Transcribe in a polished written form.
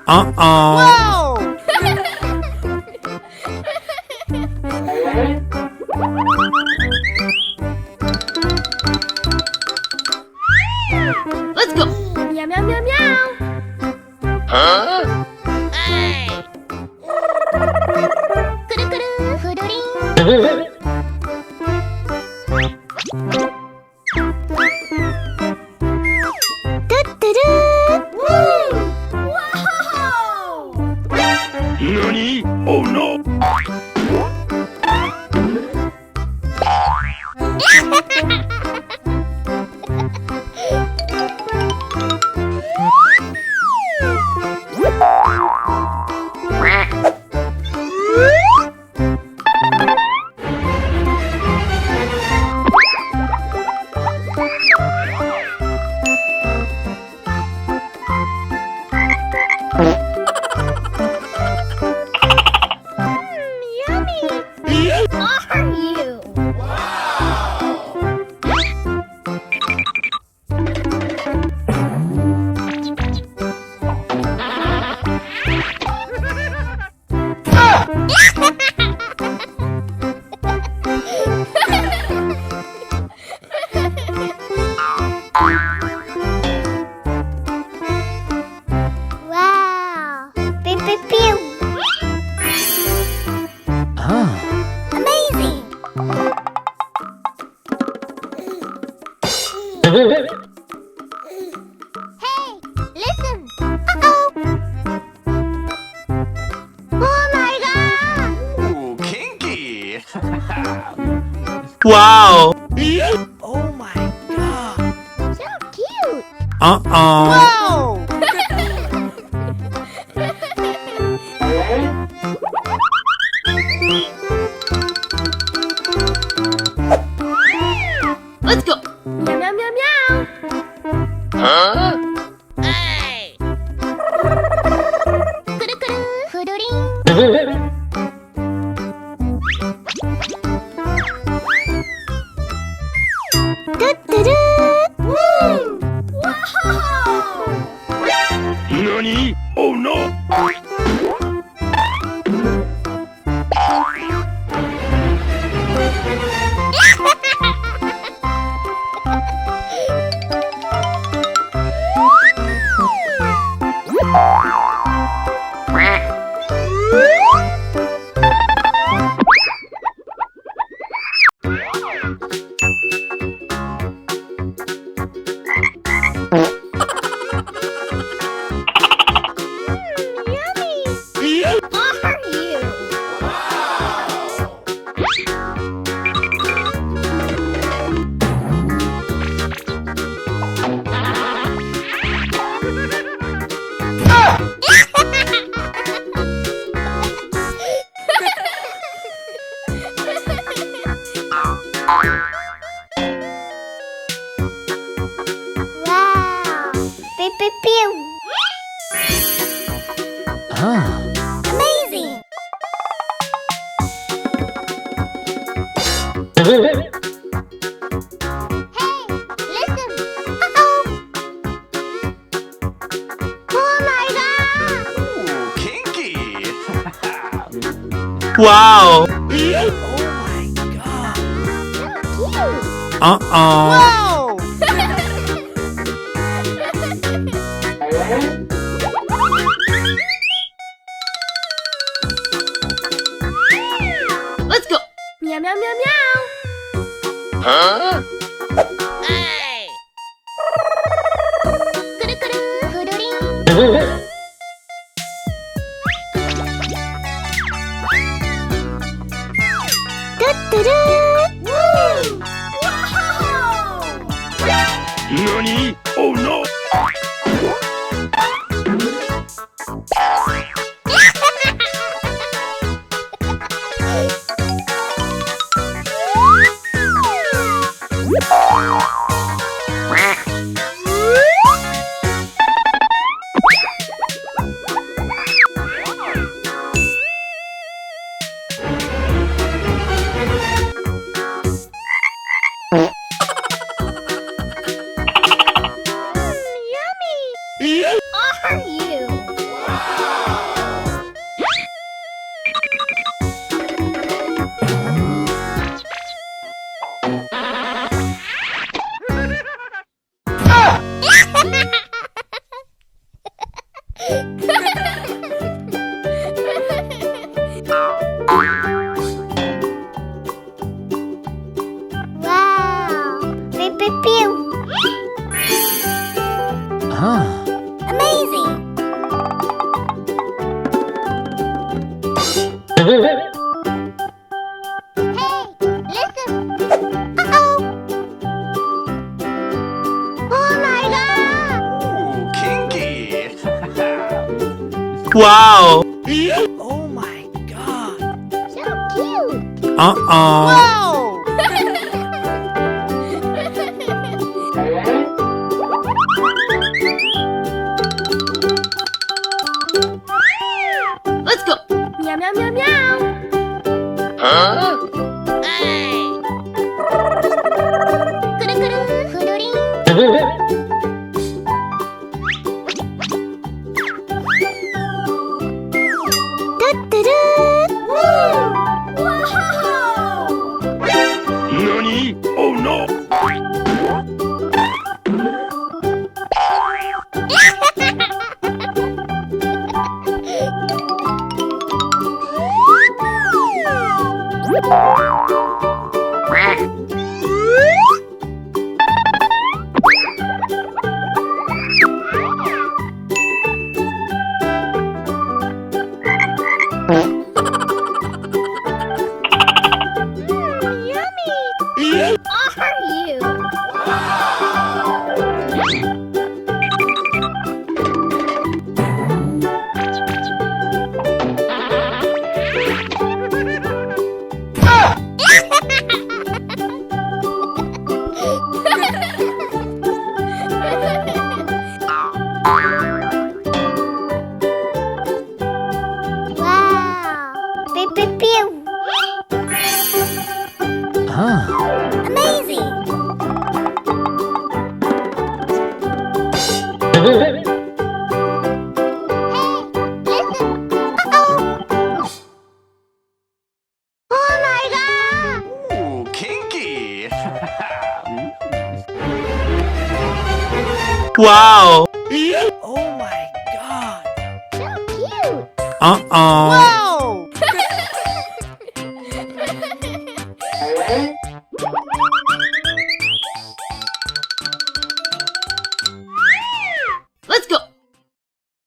Whoa! Let's go. Meow meow meow meow. Huh? Hey. Kuru kuru kururing. Nani? Oh no! Are you? Wow! Pew pew pew! Amazing! Hey, listen! Uh-oh! Oh my god! Ooh, kinky! Wow! Oh my god! So cute! Uh-oh. Whoa! Let's go! Meow meow meow meow! Huh? Hey! Kuru kuru kururing. Woo! Wow! Nani? Oh no! Yummy! Are you? Wow! Pew pew pew! Amazing! Hey, listen! Uh-oh! Oh my god! Ooh, kinky! Wow! Oh my god! So cute! Uh-oh. Whoa! Let's go! Meow meow meow meow! Huh? Hey! Kuru kuru kururing. Woo! Wow! Nani? Oh no! Amazing! Hey, listen! Uh-oh! Oh my god! Ooh, kinky. Wow. Oh my god. So cute! Uh-oh. Let's go! Meow meow meow meow! Huh? Hey! Kuru kuru! Kururing! Tutturu! Wow! Nani? Oh no. Yummy! Are you? Wow! Pew pew pew! Amazing! Hey, listen! Uh-oh! Oh my god! Ooh, kinky. Wow. Oh my god. So cute! Uh-oh.